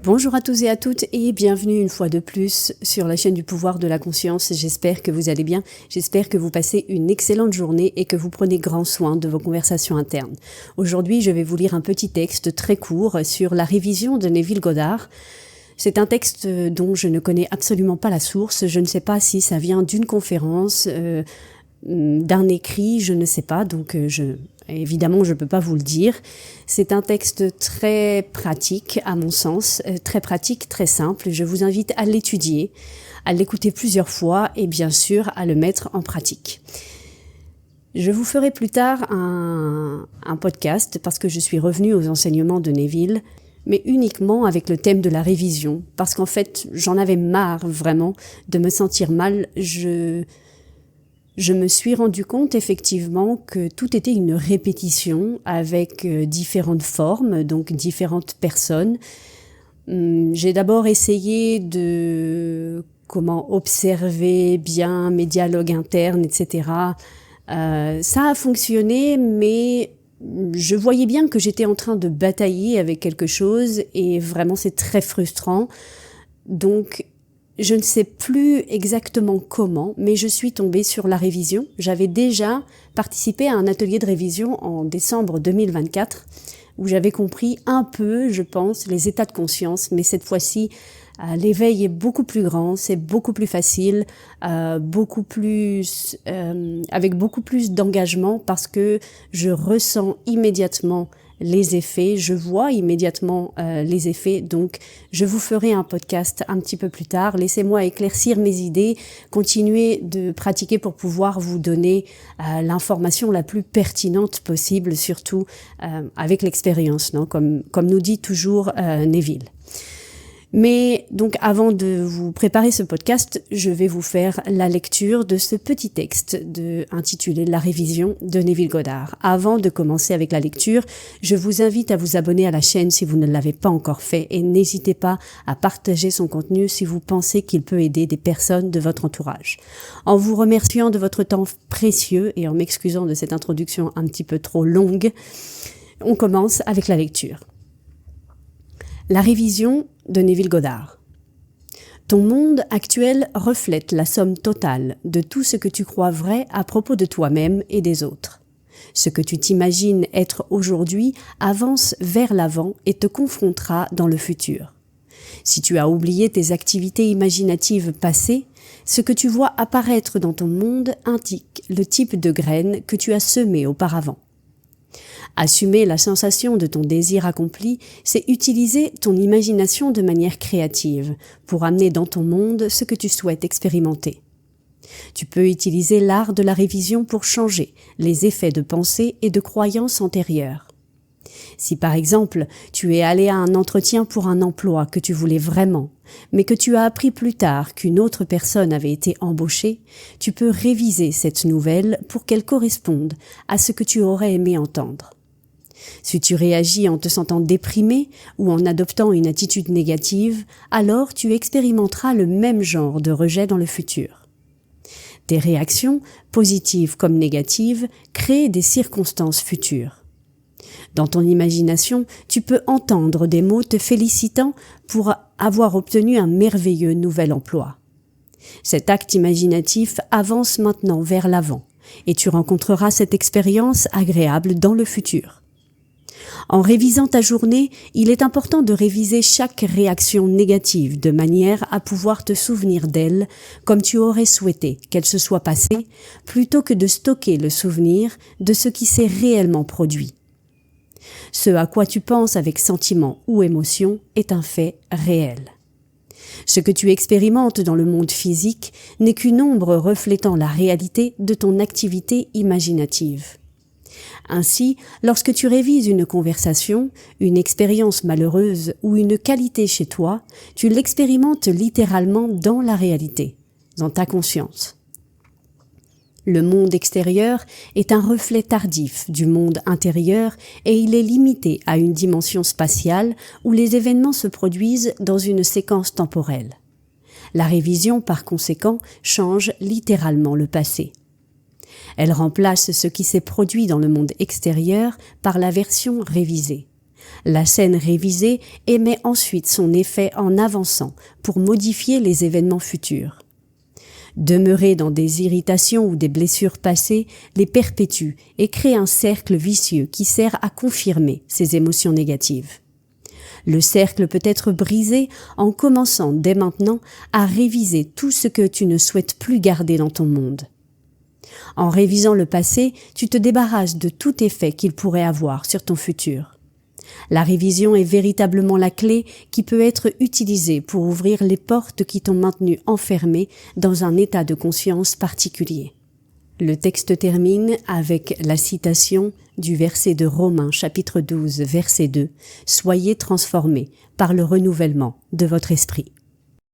Bonjour à tous et à toutes et bienvenue une fois de plus sur la chaîne du pouvoir de la conscience. J'espère que vous allez bien, j'espère que vous passez une excellente journée et que vous prenez grand soin de vos conversations internes. Aujourd'hui, je vais vous lire un petit texte très court sur la révision de Neville Goddard. C'est un texte dont je ne connais absolument pas la source, je ne sais pas si ça vient d'une conférence, d'un écrit, je ne sais pas, donc évidemment je ne peux pas vous le dire. C'est un texte très pratique à mon sens, très pratique, très simple. Je vous invite à l'étudier, à l'écouter plusieurs fois et bien sûr à le mettre en pratique. Je vous ferai plus tard un podcast parce que je suis revenue aux enseignements de Neville, mais uniquement avec le thème de la révision, parce qu'en fait j'en avais marre vraiment de me sentir mal. Je me suis rendu compte effectivement que tout était une répétition avec différentes formes, donc différentes personnes. J'ai d'abord essayé de observer bien mes dialogues internes, etc. Ça a fonctionné, mais je voyais bien que j'étais en train de batailler avec quelque chose et vraiment c'est très frustrant. Donc je ne sais plus exactement comment, mais je suis tombée sur la révision. J'avais déjà participé à un atelier de révision en décembre 2024 où j'avais compris un peu, je pense, les états de conscience, mais cette fois-ci, l'éveil est beaucoup plus grand, c'est beaucoup plus facile, avec beaucoup plus d'engagement parce que je ressens immédiatement les effets, je vois immédiatement les effets, donc je vous ferai un podcast un petit peu plus tard. Laissez-moi éclaircir mes idées, continuer de pratiquer pour pouvoir vous donner l'information la plus pertinente possible, surtout avec l'expérience, non, comme nous dit toujours Neville. Mais donc avant de vous préparer ce podcast, je vais vous faire la lecture de ce petit texte intitulé « La révision » de Neville Goddard. Avant de commencer avec la lecture, je vous invite à vous abonner à la chaîne si vous ne l'avez pas encore fait et n'hésitez pas à partager son contenu si vous pensez qu'il peut aider des personnes de votre entourage. En vous remerciant de votre temps précieux et en m'excusant de cette introduction un petit peu trop longue, on commence avec la lecture. La révision de Neville Goddard. Ton monde actuel reflète la somme totale de tout ce que tu crois vrai à propos de toi-même et des autres. Ce que tu t'imagines être aujourd'hui avance vers l'avant et te confrontera dans le futur. Si tu as oublié tes activités imaginatives passées, ce que tu vois apparaître dans ton monde indique le type de graines que tu as semées auparavant. Assumer la sensation de ton désir accompli, c'est utiliser ton imagination de manière créative pour amener dans ton monde ce que tu souhaites expérimenter. Tu peux utiliser l'art de la révision pour changer les effets de pensée et de croyances antérieures. Si par exemple, tu es allé à un entretien pour un emploi que tu voulais vraiment, mais que tu as appris plus tard qu'une autre personne avait été embauchée, tu peux réviser cette nouvelle pour qu'elle corresponde à ce que tu aurais aimé entendre. Si tu réagis en te sentant déprimé ou en adoptant une attitude négative, alors tu expérimenteras le même genre de rejet dans le futur. Tes réactions, positives comme négatives, créent des circonstances futures. Dans ton imagination, tu peux entendre des mots te félicitant pour avoir obtenu un merveilleux nouvel emploi. Cet acte imaginatif avance maintenant vers l'avant et tu rencontreras cette expérience agréable dans le futur. En révisant ta journée, il est important de réviser chaque réaction négative de manière à pouvoir te souvenir d'elle comme tu aurais souhaité qu'elle se soit passée, plutôt que de stocker le souvenir de ce qui s'est réellement produit. Ce à quoi tu penses avec sentiment ou émotion est un fait réel. Ce que tu expérimentes dans le monde physique n'est qu'une ombre reflétant la réalité de ton activité imaginative. Ainsi, lorsque tu révises une conversation, une expérience malheureuse ou une qualité chez toi, tu l'expérimentes littéralement dans la réalité, dans ta conscience. Le monde extérieur est un reflet tardif du monde intérieur et il est limité à une dimension spatiale où les événements se produisent dans une séquence temporelle. La révision, par conséquent, change littéralement le passé. Elle remplace ce qui s'est produit dans le monde extérieur par la version révisée. La scène révisée émet ensuite son effet en avançant pour modifier les événements futurs. Demeurer dans des irritations ou des blessures passées les perpétue et crée un cercle vicieux qui sert à confirmer ces émotions négatives. Le cercle peut être brisé en commençant dès maintenant à réviser tout ce que tu ne souhaites plus garder dans ton monde. En révisant le passé, tu te débarrasses de tout effet qu'il pourrait avoir sur ton futur. La révision est véritablement la clé qui peut être utilisée pour ouvrir les portes qui t'ont maintenu enfermé dans un état de conscience particulier. Le texte termine avec la citation du verset de Romains chapitre 12 verset 2 « Soyez transformés par le renouvellement de votre esprit ».